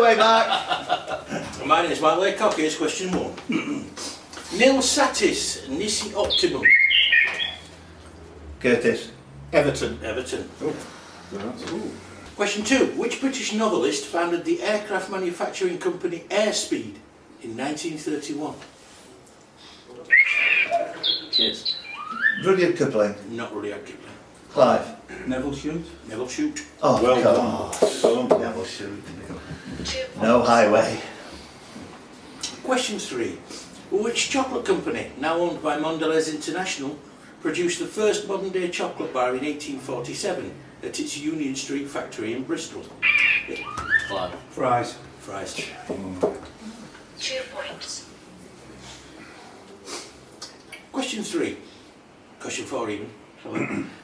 away, Mark. My name is Mark Laycock. Here's question 1. Nil satis nisi optimum. Curtis. Everton. Everton. Oh. Question 2. Which British novelist founded the aircraft manufacturing company LightSpeed in 1931? Cheers. Rudyard Kipling. Not Rudyard Kipling. Clive. Neville Shute. Neville Shute. Oh, Well God. done. Neville Shute. No highway. Question 3. Which chocolate company, now owned by Mondelez International, produced the first modern day chocolate bar in 1847 at its Union Street factory in Bristol? Clive. Fries. Frazer. 2 points. Question 3. Question 4 even.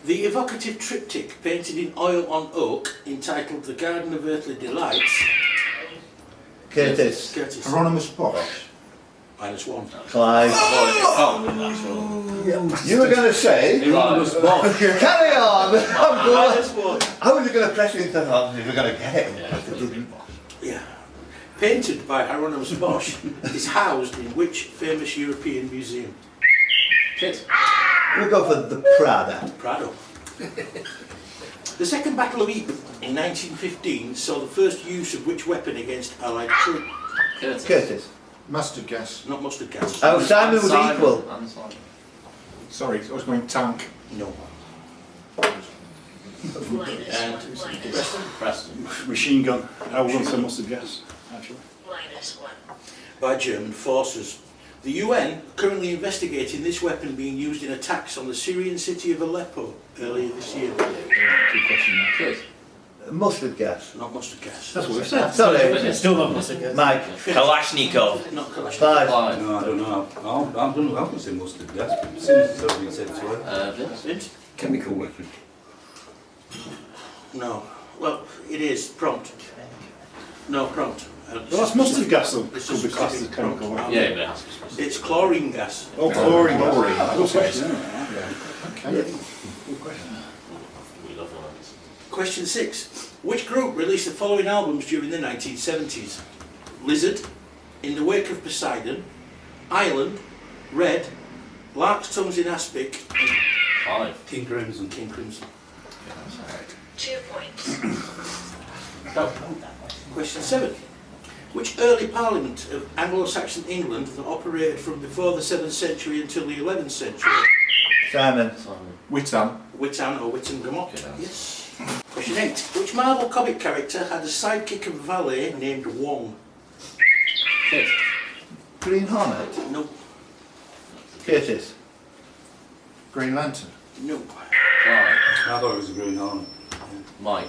The evocative triptych painted in oil on oak entitled The Garden of Earthly Delights. Curtis. Curtis. Hieronymus Bosch. -1. Clive. You were going to say, Hieronymus Bosch. carry on. I'm glad. -1. I was going to press it into on if we're going to get it. Yeah. Painted by Hieronymus Bosch, is housed in which famous European museum? Cheers. We'll go for the Prada. Prado. The Second Battle of Ypres in 1915 saw the first use of which weapon against Allied troops? Curtis. Curtis. Mustard gas. Not mustard gas. Oh, Simon was Simon. equal. And Simon. Sorry, I was going tank. No. And Preston. Preston. Machine gun. I was going to say mustard gas, actually. -1. by German forces. The UN currently investigating this weapon being used in attacks on the Syrian city of Aleppo earlier this year. Good question. Cheers. Mustard gas. Not mustard gas. That's what we've said. Sorry. Still not mustard gas. Mike. Kalashnikov. Not Kalashnikov. Clive. Clive. No, I don't know. I'm going to say mustard gas. As soon as it's over, you said it's right. Vince. Vince? Chemical weapon. No. Well, it is prompt. No, prompt. Well, that's mustard gas, though. It's Could be just classed as specific chemical prompt. weapon. Yeah, but it has to be specific. It's chlorine gas. Oh, chlorine. Chlorine. Good question. Okay. Good question. We love ones. Question 6. Which group released the following albums during the 1970s? Lizard, In the Wake of Poseidon, Island, Red, Lark's Tongues in Aspic, and Clive. King Crimson. King Crimson. 2 points. Go. Question 7. Which early parliament of Anglo-Saxon England that operated from before the 7th century until the 11th century? Simon. Simon. Witan. Witan or Wittengamot? Yes. Yes. Question 8. Which Marvel comic character had a sidekick and valet named Wong? Cheers. Green Hornet. No. Curtis. Green Lantern. No. Clive. I thought it was a Green Hornet. Mike.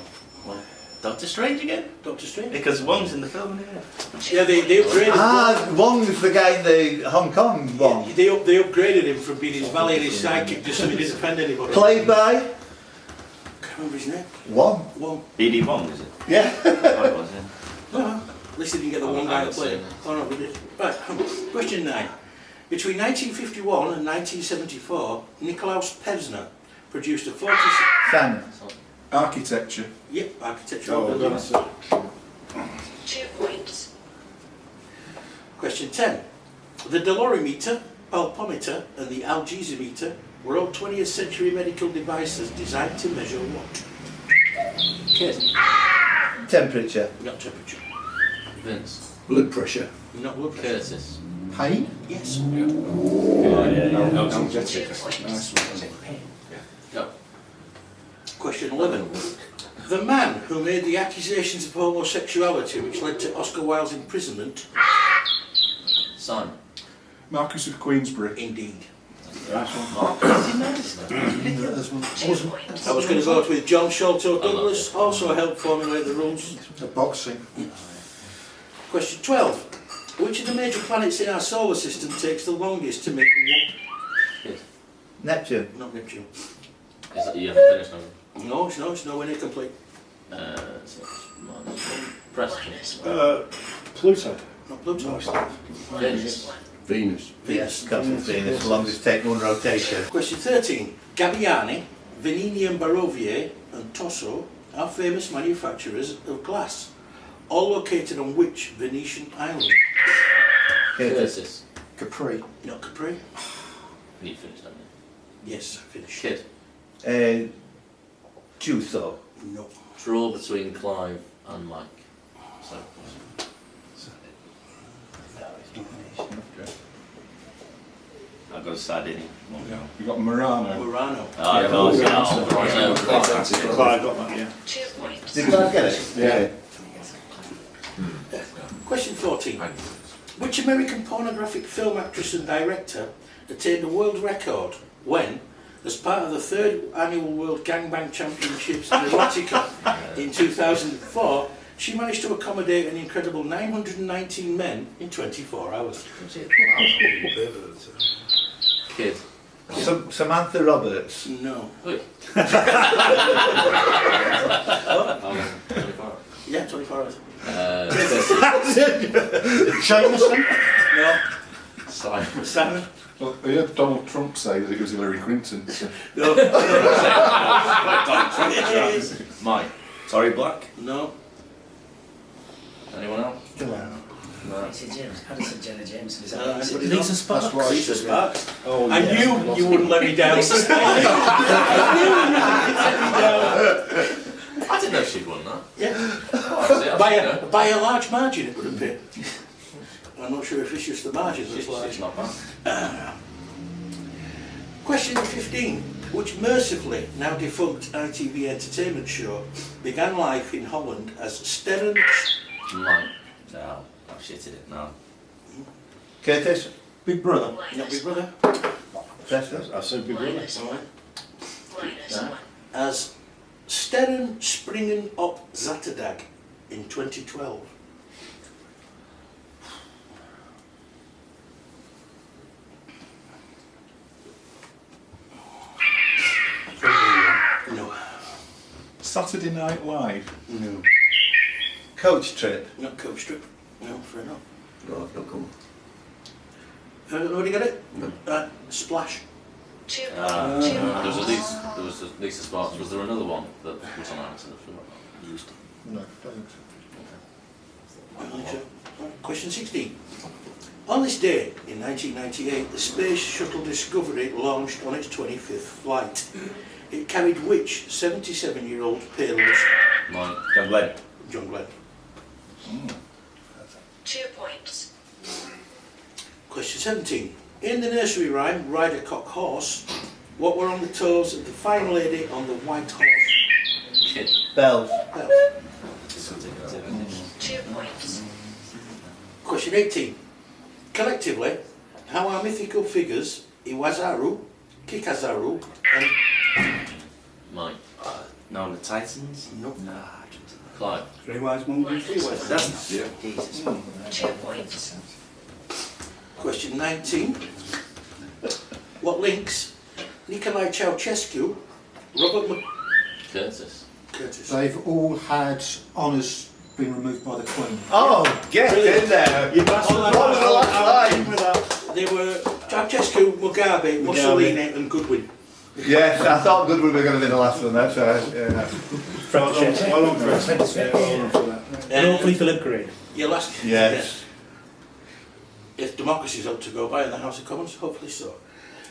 Doctor Strange again? Doctor Strange? Because Wong's in the film, yeah. Yeah, they upgraded Ah, Wong's the guy in the Hong Kong Wong. They upgraded him from being his valet and his sidekick just so he didn't offend anybody. Played by Can't remember his name. Wong. Wong. BD Wong, is it? Yeah. Oh, it was, yeah. Well, at least they didn't get the one guy that played him. Oh no, we did. Right, question 9. Between 1951 and 1974, Nikolaus Pevsner produced a 46... Simon. Architecture. Yep, architectural Oh, buildings. that's it. 2 points. Question 10. The dolorimeter, pulpometer and the algesimeter were all 20th century medical devices designed to measure what? Cheers. Temperature. Not temperature. Vince. Blood pressure. Not blood pressure. Curtis. Pain. Yes. Analgesic. Nice one. Go. Question 11. The man who made the accusations of homosexuality which led to Oscar Wilde's imprisonment? Simon. Marquis of Queensberry. Indeed. Mark. 2 points. I was going to go out with John Sholto Douglas, also helped formulate the rules. Boxing. Question 12. Which of the major planets in our solar system takes the longest to make one? Cheers. Neptune. Not Neptune. Is that you haven't finished now? No, it's nowhere near complete. So it's -1. Preston. Pluto. Not Pluto. Vince. Venus. Yes, because it's Venus. Longest take one rotation. Question 13. Gabbiani, Venini and Barovier and Tosso are famous manufacturers of glass. all located on which Venetian island? Curtis. Curtis. Capri. Not Capri? You finished, haven't Yes, I finished. you? Kid. Jutho. No. Draw between Clive and Mike. So, I've got a Sardinia. Yeah. We've got Murano. Murano. Oh, Yeah, of course, well, yeah. yeah. Right, no, That's it. Clive got that, yeah. 2 points. Did Clive get it? Yeah. Question 14. Which American pornographic film actress and director attained a world record when, as part of the 3rd Annual World Gangbang Championships in Erotica in 2004, she managed to accommodate an incredible 919 men in 24 hours? Kid. Samantha Roberts. No. Wait. 24. Yeah, 24 hours. Jameson? No. Simon. Simon? Well, I heard Donald Trump say that it was Hillary Clinton. So. No. Mike. Sorry, Black. No. Anyone else? Addison Jenna Jameson. Is Lisa that Lisa Sparks? That's right. Lisa Sparks. Oh, I knew you wouldn't let me down. I didn't know she'd won that. Yeah. Oh, By a large margin, it would appear. I'm not sure if it's just the margin that's large. It's not bad. Question 15. Which mercifully now defunct ITV entertainment show began life in Holland as Sterren... Mike. No, I've shitted it. No. Curtis. Big Brother. Not Big Brother. Preston. I said Big Brother. Minus 1. Minus 1. As Sterren Springen op Zaterdag in 2012. No. Saturday Night Live. No. Coach trip. Not Coach Strip. No, fair enough. No, no, come. Nobody got it? Splash. 2 There points. 2 was points. a Lisa Sparks. Was there another one that was on accident? Used to. No, doesn't. I don't think so. Question 16. On this day in 1998, the Space Shuttle Discovery launched on its 25th flight. It carried which 77-year-old peerless? Mike. John Glenn. John Glenn. 2 points. Question 17. In the nursery rhyme, Ride a Cock Horse, what were on the toes of the fine lady on the white horse? Kid. Bells. Well, 2 points. question 18. Collectively, how are mythical figures Iwazaru, Kikazaru, and... Mike. No, the Titans. Nope. Ah, Clive. Three wise monkeys. that's Yeah. Jesus. 2 points. Question 19. What links Nicolae Ceausescu, Robert Curtis. Curtis? They've all had honours being removed by the Queen. Oh, get in there. You bastard. What was the last line? They were Ceausescu, Mugabe, Mussolini and Goodwin. Yes, I thought Goodwin were going to be the last one. That's right. Yeah. Well done for that. And hopefully Philip Green. Your last... Yes. If democracy's up to go by in the House of Commons, hopefully so.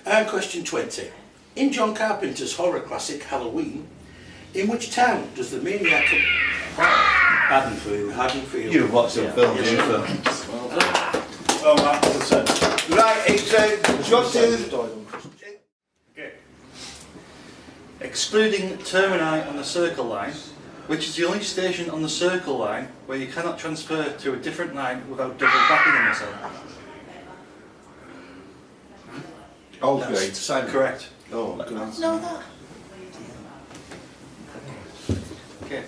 And question 20. In John Carpenter's horror classic Halloween, in which town does the maniac... Haddonfield. Haddonfield. You've watched some films, you so. Oh, that's it. Right, it's do you want to... Okay. Excluding termini on the Circle Line, which is the only station on the Circle Line where you cannot transfer to a different line without double backing on yourself. Aldgate. Correct. Oh, good answer. Okay.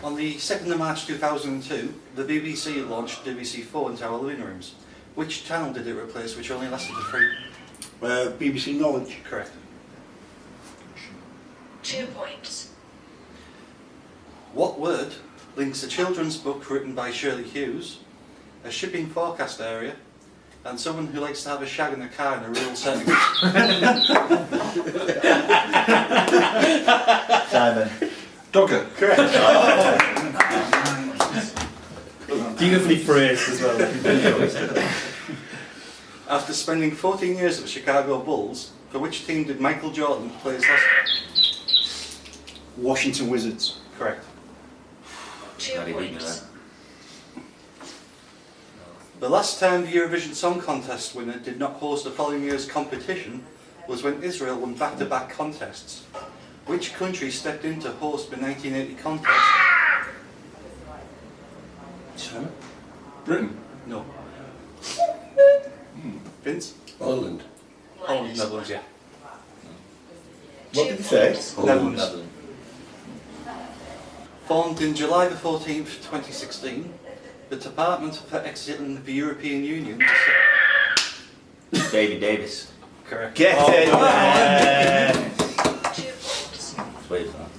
On the 2nd of March 2002, the BBC launched BBC4 into our living rooms. Which channel did it replace, which only lasted for free? BBC Knowledge. Correct. 2 points. What word links a children's book written by Shirley Hughes, a shipping forecast area, and someone who likes to have a shag in the car in a real setting? Simon. Dogger. Correct. Beautifully phrased as well. After spending 14 years at the Chicago Bulls, for which team did Michael Jordan play his last? Washington Wizards. Correct. 2 Bloody beat me points. The last time the Eurovision Song Contest winner did not host the following year's competition was when Israel won back-to-back contests. Which country stepped in to host the 1980 contest? China? Britain. No. Vince? Holland. Holland, Netherlands, yeah. What did you say? Netherlands. Netherlands. Formed in July the 14th, 2016, the Department for Exiting the European Union. David Davis. Correct. Get it! 2 points. Let's wait for that.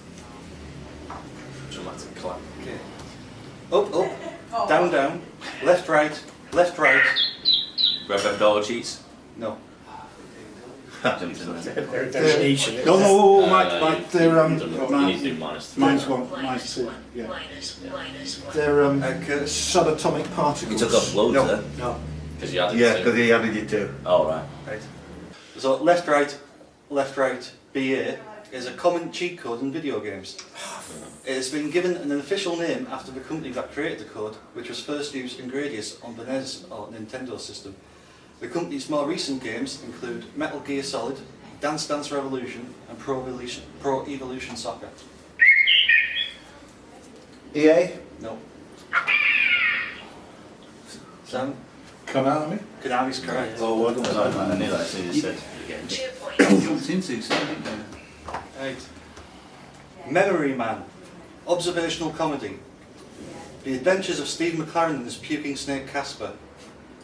Dramatic clap. Okay. Up, up, down, down, left, right, left, right. Red Dog cheats. No. Jumped in there. They're niche. No, they're You need to do -3. mine's one, Minus mine's two. 1. Yeah, Minus 1. they're Okay. subatomic You particles. took off loads No. there. No. Because you added Yeah, two. because he added you two. Oh, right. Right. So left, right, BA is a common cheat code in video games. It has been given an official name after the company that created the code, which was first used in Gradius on the NES or Nintendo system. The company's more recent games include Metal Gear Solid, Dance Dance Revolution, and Pro Evolution Soccer. EA? No. Sam? Konami. Konami's correct. Oh, well done. I knew that as soon as you said. 2 points. Jumped into something, didn't they? Right. Memory Man. Observational comedy. The Adventures of Steve McLaren as Puking Snake Casper.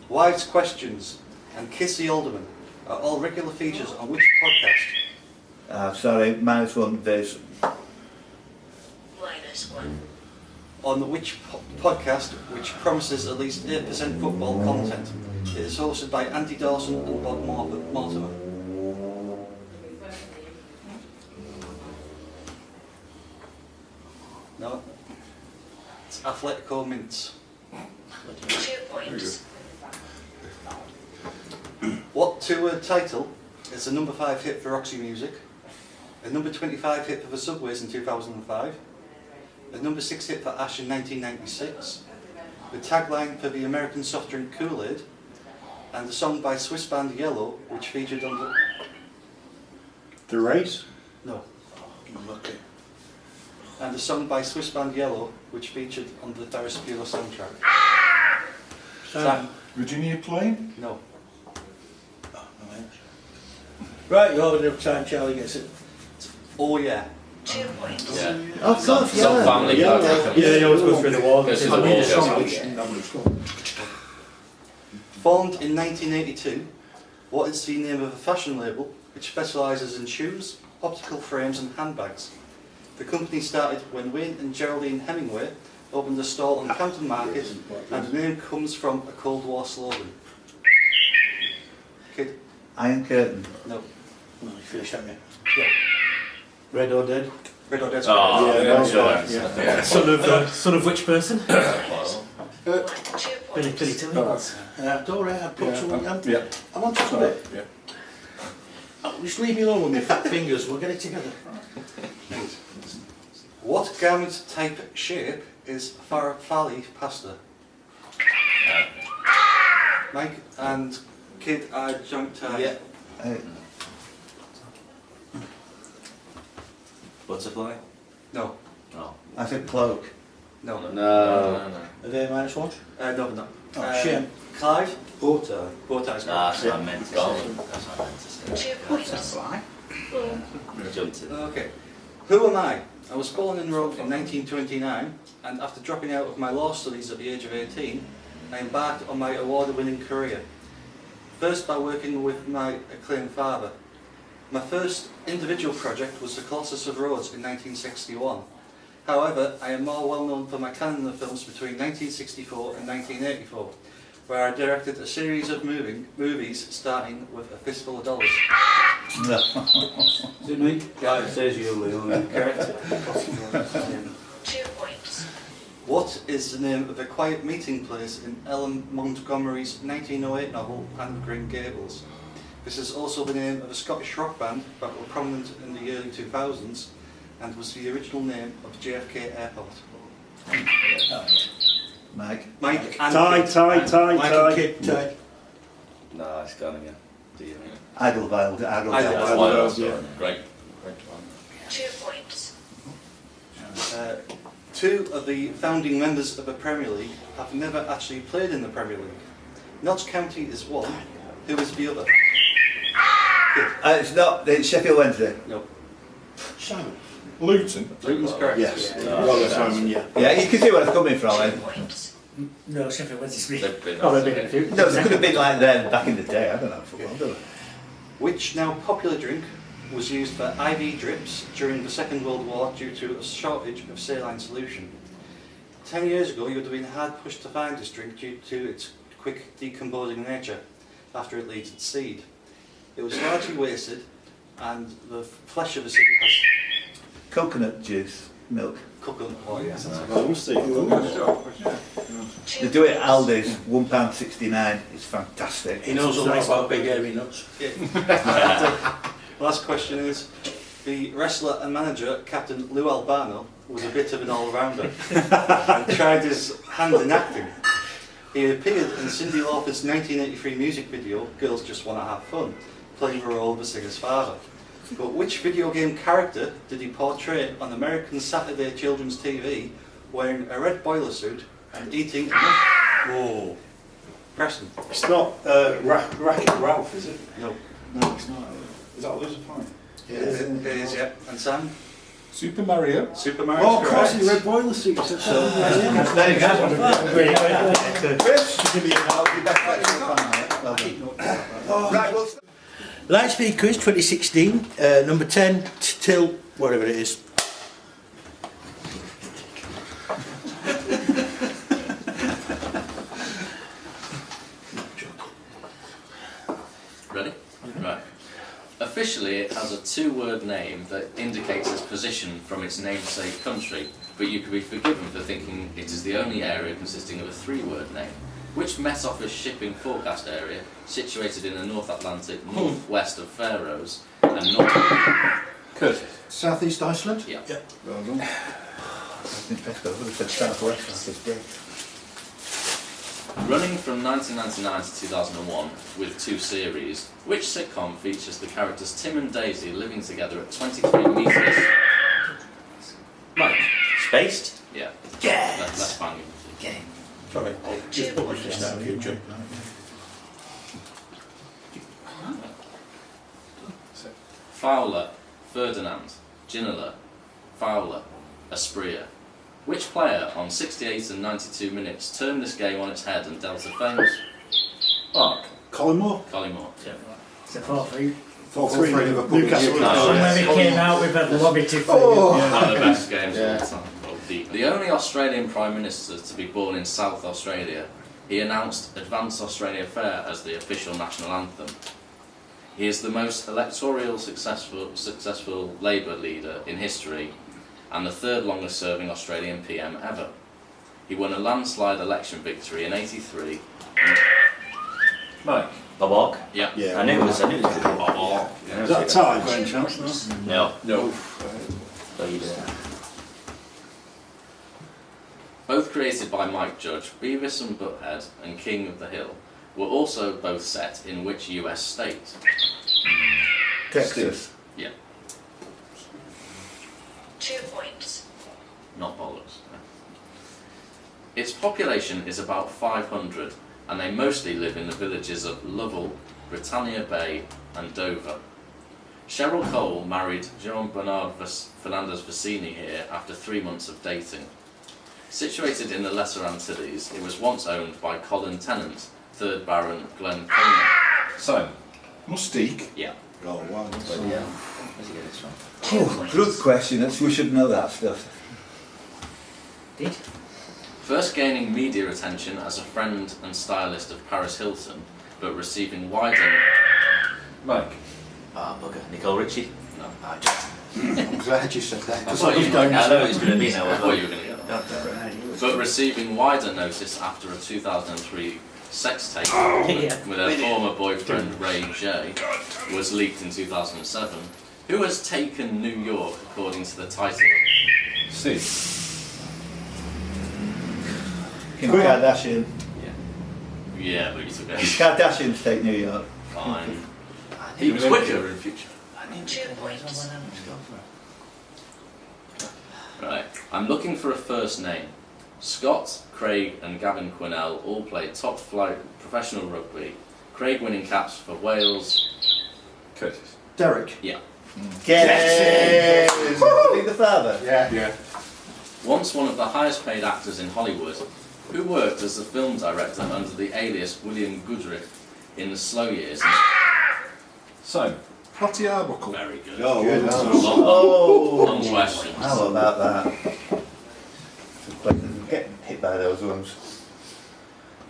Wise Questions and Kiss the Alderman are all regular features on which podcast? Sorry, -1 Viz. Minus 1. On which podcast, which promises at least 8% football content. It is hosted by Andy Dawson and Bob Mortimer. No. It's Athletico Mints. 2 points. What two-word title is the number 5 hit for Roxy Music, a number 25 hit for the Subways in 2005, a number 6 hit for Ash in 1996, the tagline for the American soft drink Kool-Aid, and the song by Swiss band Yellow, which featured on the... The race. No. Lucky. And the song by Swiss band Yellow, which featured on the Ferris Bueller soundtrack. Sam? Virginia Plain. No. Right, you're having enough time, Charlie gets it. Oh yeah. 2 points. Yeah. Of course, Some yeah. family Yeah, back. Yeah, you always go through the wall. Goes through I the need wall, a goes song. through- That was cool. Formed in 1982, what is the name of a fashion label which specialises in shoes, optical frames and handbags? The company started when Wayne and Geraldine Hemingway opened a stall on Camden Market, and the name comes from a Cold War slogan. Kid? Iron Curtain. No. No, you finished, haven't you? Yeah. Red or Dead? Red or Dead. Oh, Yeah, yeah, that's sure. right, yeah. Son of which person? 2 Billy points. Timmins. Don't worry, I've put something on. Yeah. I'm on top of it. Yeah. Oh, just leave me alone with my fat fingers, we'll get it together. What garment type shape is far leaf pasta? Mike and Kid are joint tie. Yeah. Butterfly? No. No. I said cloak. No. No, no, no. Are they -1? No, no. Oh, shame. Clive? Bow tie. Bow ties. Ah, that's what I meant to say. Garment. That's what I meant to say. 2 points. Jumped in. Okay. Who am I? I was born in Rhodes in 1929, and after dropping out of my law studies at the age of 18, I embarked on my award-winning career. First by working with my acclaimed father. My first individual project was The Colossus of Rhodes in 1961. However, I am more well known for my canon of films between 1964 and 1984, where I directed a series of movies starting with A Fistful of Dollars. No. Is it me? Yeah, it says you, Leon. Correct. 2 points. What is the name of a quiet meeting place in Ellen Montgomery's 1908 novel Anne of Green Gables? This is also the name of a Scottish rock band that were prominent in the early 2000s and was the original name of JFK Airport. Mike. Mike and Tie, Kit. tie, tie, Mike and tie. Kit, tie. No, it's gone again. Do you? Idlewild. Idlewild. Yeah. Great. 2 points. Two of the founding members of the Premier League have never actually played in the Premier League. Notts County is one. Who is the other? It's Sheffield Wednesday. No. Simon. Luton. Luton's correct. Yes. Well, Simon, yeah. Yeah, you can see where it's coming from. 2 Eh? points. No, Sheffield Wednesday. They've been. Oh, they've been a few. No, it could have been like then back in the day. I don't know football, do Which now popular drink was used for IV drips during the Second World War due to a shortage of saline solution? 10 years ago, you would have been hard pushed to find this drink due to its quick decomposing nature after it leaves its seed. It was largely wasted, and the flesh of the seed has Coconut juice, milk. coconut oil. Yes, that's Oh, we'll see. They do it at Aldi's, £1.69. It's fantastic. He knows a lot about big hairy nuts. Last question is, the wrestler and manager, Captain Lou Albano, was a bit of an all-rounder and tried his hand in acting. He appeared in Cyndi Lauper's 1983 music video, Girls Just Wanna Have Fun, playing the role of the singer's father. But which video game character did he portray on American Saturday children's TV wearing a red boiler suit and eating a Oh. Preston? It's not Wreck-It Ralph, is it? No. No, it's not. Is that Lose a Pint? It is, yeah. And Sam? Super Mario. Super Mario. Oh, of course, the red boiler suit. There you go. Chris, Give me a I'll be back next week on that. Well done. Right, well, LightSpeed quiz 2016, number 10 till whatever it is. Ready? Right. Officially, it has a two-word name that indicates its position from its namesake country, but you could be forgiven for thinking it is the only area consisting of a three-word name. Which Met Office shipping forecast area, situated in the North Atlantic northwest of Faroes and north... Curtis. Southeast Iceland? Yeah. Well done. in Preston, I would have said Southwest, that's great. Running from 1999 to 2001 with two series, which sitcom features the characters Tim and Daisy living together at 23 metres? Mike? Spaced? Yeah. Yes! Let's bang him. Game. Sorry, just publish this now in future. Fowler, Ferdinand, Ginola, Fowler, Aspria. Which player on 68 and 92 minutes turned this game on its head and dealt a famous... Mark. Colin Moore. Colin Moore. Yeah. It's a 4-3. 4-3 Liverpool. Newcastle. When we came out with a lobby to Oh. One of the best games of all time. Well, the only Australian Prime Minister to be born in South Australia, he announced Advance Australia Fair as the official national anthem. He is the most electorally successful Labour leader in history and the third longest serving Australian PM ever. He won a landslide election victory in '83. Mike. Bob Hawke. Yeah. Yeah. I knew it was good. Is that a tie by any chance? No. No. No. So you did. Both created by Mike Judge, Beavis and Butthead and King of the Hill were also both set in which US state? Texas. Yeah, 2 points. not bollocks. Its population is about 500 and they mostly live in the villages of Lovell, Britannia Bay and Dover. Cheryl Cole married Jean-Bernard Fernandez Vicini here after 3 months of dating. Situated in the Lesser Antilles, it was once owned by Colin Tennant, 3rd Baron Glen Conner. Simon. Mustique. Yeah. Oh, wow. Yeah. Where's he get this from? Oh, good question, we should know that stuff. Did? First gaining media attention as a friend and stylist of Paris Hilton, but receiving wider... Mike. Ah, bugger. Nicole Richie. No. Ah, just. I'm glad you said that. I thought you were going I know it's going to be now. I thought you were going to get that. but receiving wider notice after a 2003 sex tape with her former boyfriend Ray J was leaked in 2007. Who has taken New York according to the title? C. Kim Kardashian. Yeah, but you took it. Kardashians take New York. Fine. He was quicker in future. 2 points. Right. I'm looking for a first name. Scott, Craig and Gavin Quinnell all played top flight professional rugby. Craig winning caps for Wales. Curtis. Derek. Yeah. Get it! I think the father. Yeah. Once one of the highest paid actors in Hollywood, who worked as a film director under the alias William Goodrich in the slow years. Simon. Platty Arbuckle. Very good. Oh, Good. well, Long question. How about that? Getting hit by those ones.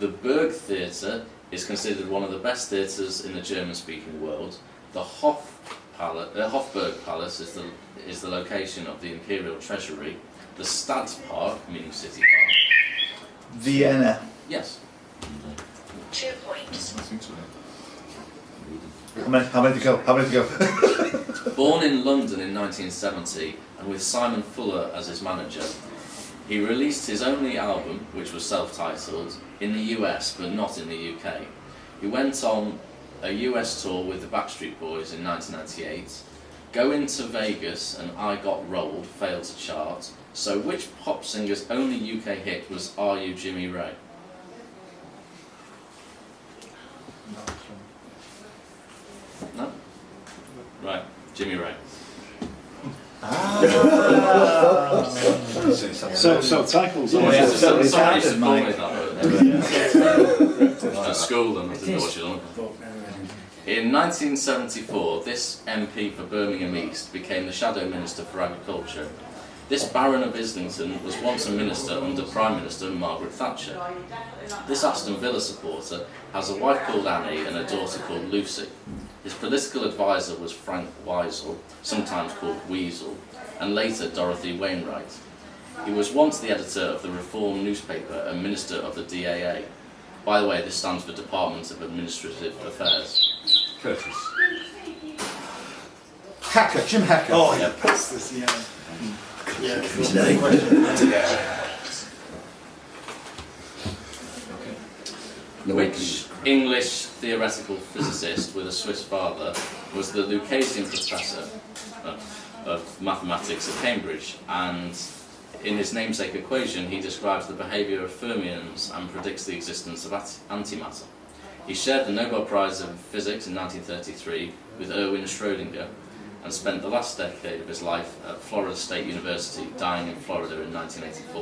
The Burg Theatre is considered one of the best theatres in the German-speaking world. The Hofburg Palace is the location of the Imperial Treasury. The Stadspark, meaning City Park. Vienna. Yes. 2 points. I think so. How many to go? Born in London in 1970 and with Simon Fuller as his manager, he released his only album, which was self-titled, in the US but not in the UK. He went on a US tour with the Backstreet Boys in 1998. Going to Vegas and I Got Rolled failed to chart. So which pop singer's only UK hit was Are You Jimmy Ray? No? Right, Jimmy Ray. So titles. Oh, yeah. So it's Sorry, happened, she's Mike. at school and I didn't know what she was on. In 1974, this MP for Birmingham East became the Shadow Minister for Agriculture. This Baron of Islington was once a minister under Prime Minister Margaret Thatcher. This Aston Villa supporter has a wife called Annie and a daughter called Lucy. His political advisor was Frank Weisel, sometimes called Weasel, and later Dorothy Wainwright. He was once the editor of the Reform newspaper and minister of the DAA. By the way, this stands for Department of Administrative Affairs. Curtis. Hacker. Jim Hacker. Oh, yeah, that's this, yeah. Which English theoretical physicist with a Swiss father was the Lucasian professor of mathematics at Cambridge, and in his namesake equation he describes the behaviour of fermions and predicts the existence of antimatter. He shared the Nobel Prize in Physics in 1933 with Erwin Schrödinger and spent the last decade of his life at Florida State University, dying in Florida in 1984.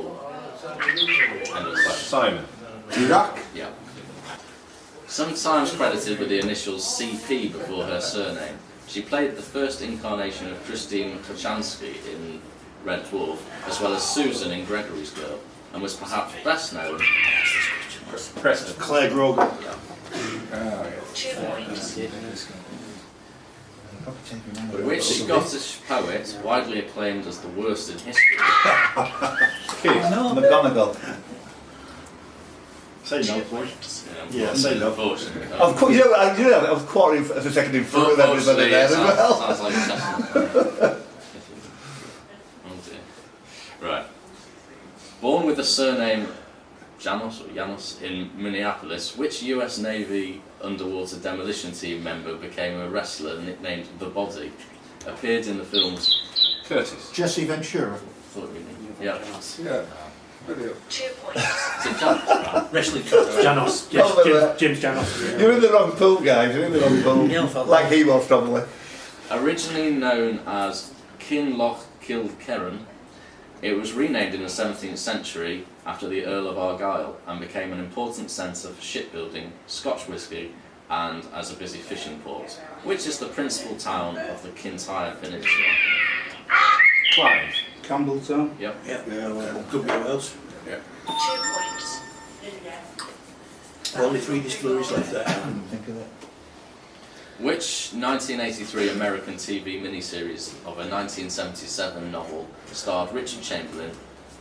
End of the question. Simon. Iraq. Yeah. Sometimes credited with the initials CP before her surname, she played the first incarnation of Christine Kochanski in Red Dwarf, as well as Susan in Gregory's Girl, and was perhaps best known Preston. Claire Grogan. 2 points. which Scottish poet, widely acclaimed as the worst in history. McGonagall. Say no, 2 please. points. Yeah, say no. Unfortunately. Of course, you know, I was quartering as a second in front of everybody there as well. Sounds like a testament. Oh dear. Right. Born with the surname Janos in Minneapolis, which US Navy underwater demolition team member became a wrestler nicknamed The Body, appeared in the films... Curtis. Jesse Ventura. Thought you knew. Yeah. Yeah. Brilliant. 2 points. Is it Janos? Right. Wrestling coach. Janos. Jim's Janos. You're in the wrong pool, guys. You're in the wrong pool. Like he was, probably. Originally known as Kinloch Kilkerran, it was renamed in the 17th century after the Earl of Argyll and became an important centre for shipbuilding, Scotch whisky and as a busy fishing port, which is the principal town of the Kintyre Peninsula. Clive. Campbelltown. Yep. Yeah, well, could be Wales. 2 points. Only 3 distilleries left there. Think of it. Which 1983 American TV miniseries of a 1977 novel starred Richard Chamberlain,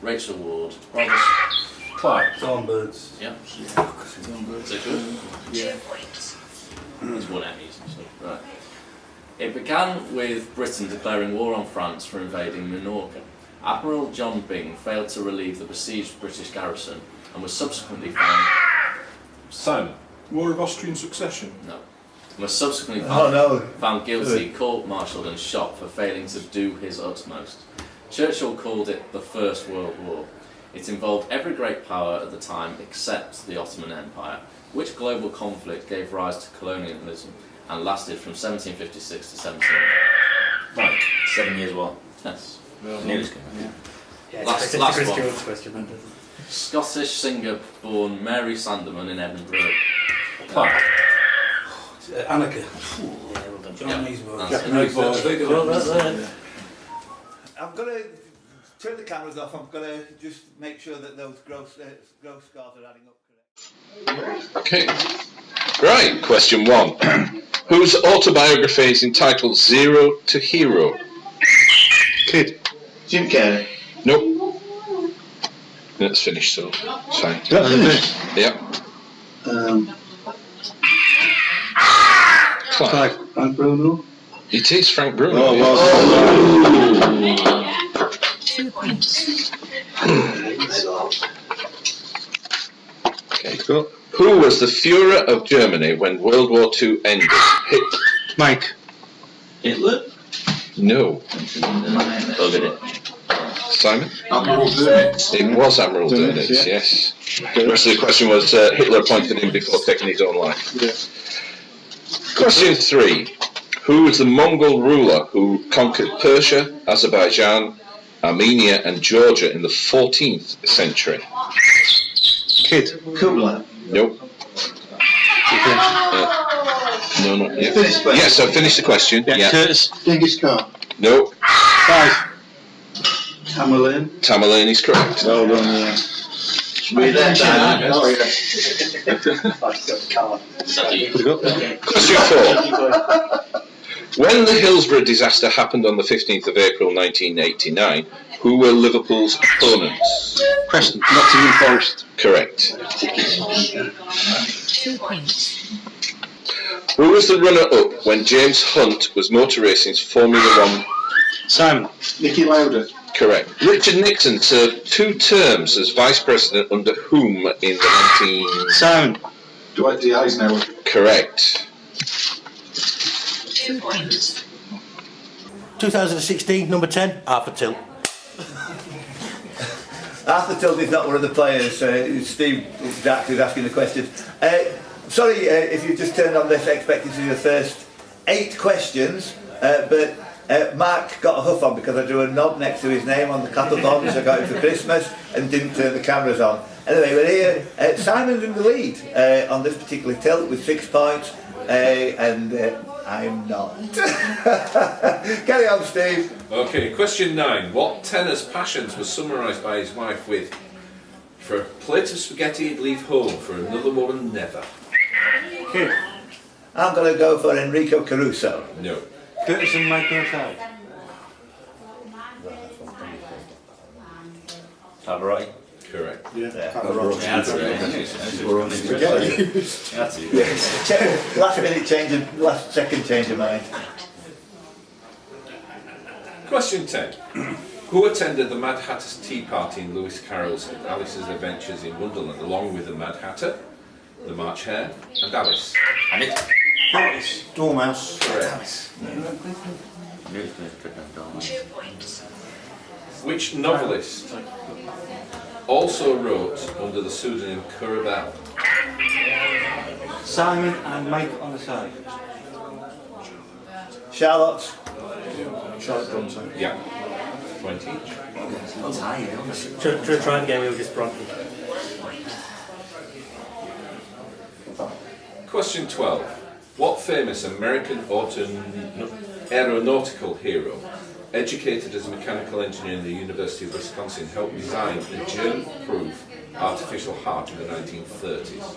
Rachel Ward, Rhodes. Clive. Thornbirds. Yeah. Is it good? 2 points. He's won Emmys and stuff. Right. It began with Britain declaring war on France for invading Minorca. Admiral John Byng failed to relieve the besieged British garrison and was subsequently found. Simon. War of Austrian Succession. No. And was subsequently found guilty, court-martialed and shot for failing to do his utmost. Churchill called it the First World War. It involved every great power at the time except the Ottoman Empire, which global conflict gave rise to colonialism and lasted from 1756 to 17. Mike. 7 years war. Yes. News. Yeah, Last it's a Chris one. Jones question, man. Scottish singer born Mary Sandeman in Edinburgh. Clive. Annika. Yeah, well done. Japanese boys. That's it. Japanese boys. Very good. Well, that's I'm going to turn the cameras off. I'm going to just make sure that those gross scores are adding up correct. Okay. Right, question 1. Whose autobiography is entitled Zero to Hero? Kid. Jim Carrey. Nope. That's finished, so it's fine. Yeah. Clive. Frank Bruno. It is Frank Bruno. Oh, yeah. 2 points. Okay. Cool. Who was the Führer of Germany when World War II ended? Mike. Hitler? No. Simon? Admiral Dönitz. It was Admiral Dönitz, yes. The rest of the question was Hitler appointed him before taking his own life. Yeah. Question 3. Who was the Mongol ruler who conquered Persia, Azerbaijan, Armenia and Georgia in the 14th century? Kid. Kublai. Nope. No, not yet. Yes, I've finished the question. Yeah. Curtis. Genghis Khan. Nope. Clive. Tamerlane. Tamerlane is correct. Well done, yeah. Read that down. Oh, yeah. Question 4. When the Hillsborough disaster happened on the 15th of April 1989, who were Liverpool's opponents? Preston. Nottingham Forest. Correct. 2 points. Who was the runner-up when James Hunt was motor racing's Formula One? Simon. Nicky Lauda. Correct. Richard Nixon served 2 terms as vice president under whom in the Simon. Dwight D. Eisenhower. Correct. 2 points. 2016, number 10, Arthur Till. Arthur Tilt is not one of the players. Steve Dax is asking the question. Sorry if you just turned on this expecting to do the first 8 questions, but Mark got a huff on because I drew a knob next to his name on the cattle bonds I got him for Christmas and didn't turn the cameras on. Anyway, we're here. Simon's in the lead on this particular tilt with 6 points, and I'm not. Carry on, Steve. Okay, question 9. What tenor's passions was summarised by his wife with, for a plate of spaghetti he'd leave home, for another woman never? Kid. I'm going to go for Enrico Caruso. No. Curtis and Michael O'Shea. Pavarotti. Correct. Last minute change of, last second change of mind. Question 10. Who attended the Mad Hatter's Tea Party in Lewis Carroll's and Alice's Adventures in Wonderland, along with the Mad Hatter, the March Hare, and Alice? Alice. Dormouse. Correct. 2 points. Which novelist also wrote under the pseudonym Curabell? Simon and Mike on the side. Charlotte. Charlotte Bronte. Yeah. 20 each. Try and get away with this Bronte. Question 12. What famous American aeronautical hero, educated as a mechanical engineer in the University of Wisconsin, helped design a germ-proof artificial heart in the 1930s?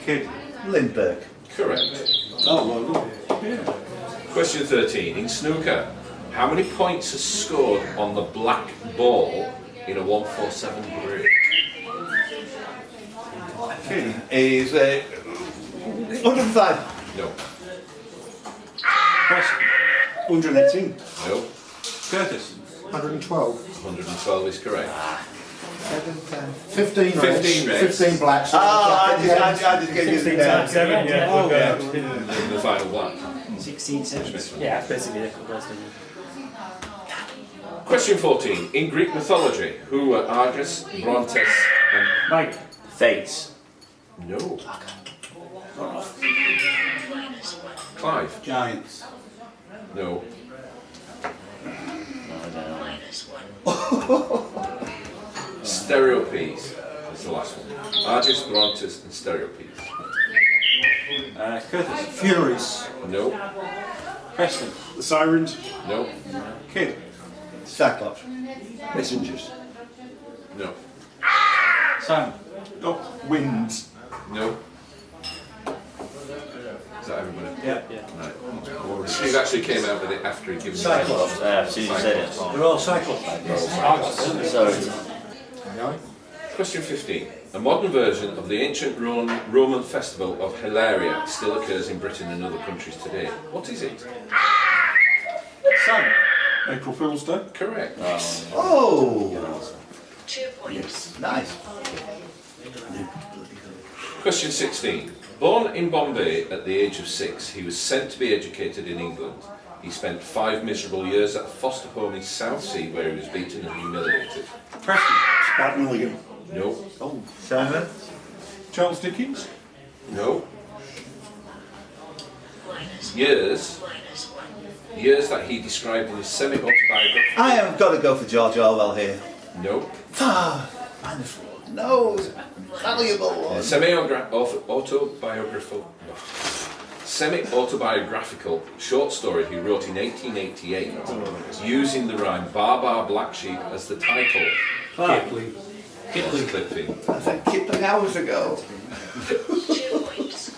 Kid. Lindbergh. Correct. Oh, well, Question 13. In snooker, how many points are scored on the black ball in a 147 break? Is 105. No. Preston. 118. No. Curtis. 112. 112 is correct. 15 reds. 15 reds. 15 blacks. I just gave you the 16 times 7, yeah. Oh, yeah. In the final black. 16, 7. Yeah, that's basically a question. Question 14. In Greek mythology, who were Argus, Brontes, and Mike. Fates. no? Clive? Giants. No. Stereopes is the last one. Argus, Brontes, and Stereopes. Curtis. Furies. No. Preston. The Sirens. No. Kid. Cyclops. Messengers. No. Sam. Oh, Winds. No. Is that everybody? Yeah. Right. Steve actually came out with it after he'd given Cyclops. As soon as you said it. They're all Cyclops. Sorry. Question 15. A modern version of the ancient Roman festival of Hilaria still occurs in Britain and other countries today. What is it? Sam. April Fool's Day. Correct. Oh, 2 points. nice. Question 16. Born in Bombay at the age of 6, he was sent to be educated in England. He spent 5 miserable years at a foster home in Southsea where he was beaten and humiliated. Preston. Spat Milligan. No. Oh. Simon. Charles Dickens. No. Years that he described in his semi-autobiography. I have got to go for George Orwell here. No. Ah, no, valuable. Semi-autobiographical short story he wrote in 1888 using the rhyme Bar Bar Black Sheep as the title. Kipling. Kipling. I said Kipling hours ago. 2 points.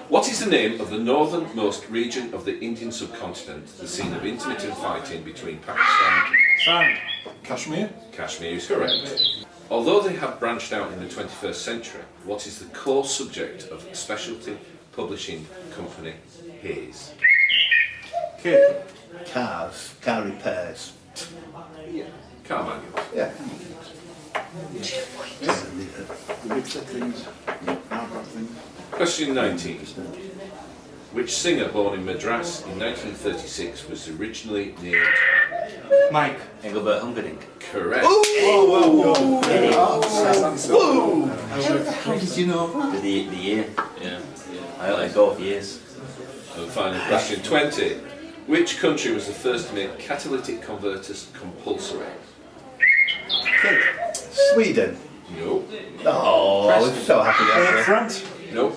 What is the name of the northernmost region of the Indian subcontinent, the scene of intermittent fighting between Pakistan? Sam. Kashmir. Kashmir is correct. Although they have branched out in the 21st century, what is the core subject of specialty publishing company Hayes? Kid. Cars, car repairs. Car manual. Yeah. 2 points. The big set things. Paragraph things. Question 19. Which singer born in Madras in 1936 was originally named? Mike. Engelbert Humperdinck. Correct. Whoa! How did you know that? The year. Yeah. I let go for years. And final question 20. Which country was the first to make catalytic converters compulsory? Sweden. No. Oh, I was so happy there. France. No.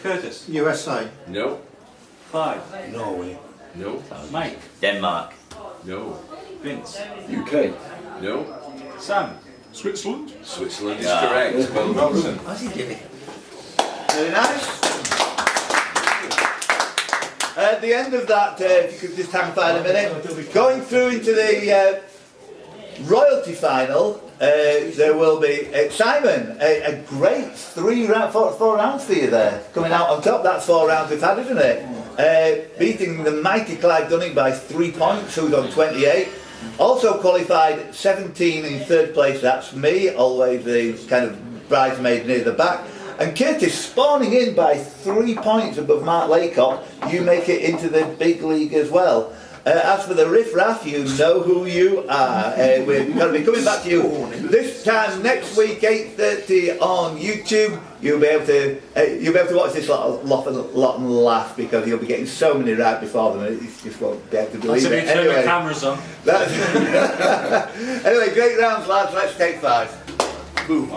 Curtis. USA. No. Clive. Norway. No. Mike. Denmark. No. Vince. UK. No. Sam. Switzerland. Switzerland is correct. Well done. What's he doing? Very nice. At the end of that, if you could just hang fire a minute, going through into the royalty final, there will be Simon, a great 4 rounds for you there, coming out on top. That's 4 rounds we've had, isn't it? Beating the mighty Clive Dunning by 3 points, who's on 28. Also qualified 17 in 3rd place, that's me, always the kind of bridesmaid near the back. And Curtis spawning in by 3 points above Mark Laycock. You make it into the big league as well. As for the riff-raff, you know who you are. We're going to be coming back to you this time next week, 8:30 on YouTube. You'll be able to watch this lot and laugh, because you'll be getting so many right before them. You just won't be able to believe it. Turn Anyway, the cameras on. anyway, great rounds, lads. Let's take 5. Boom.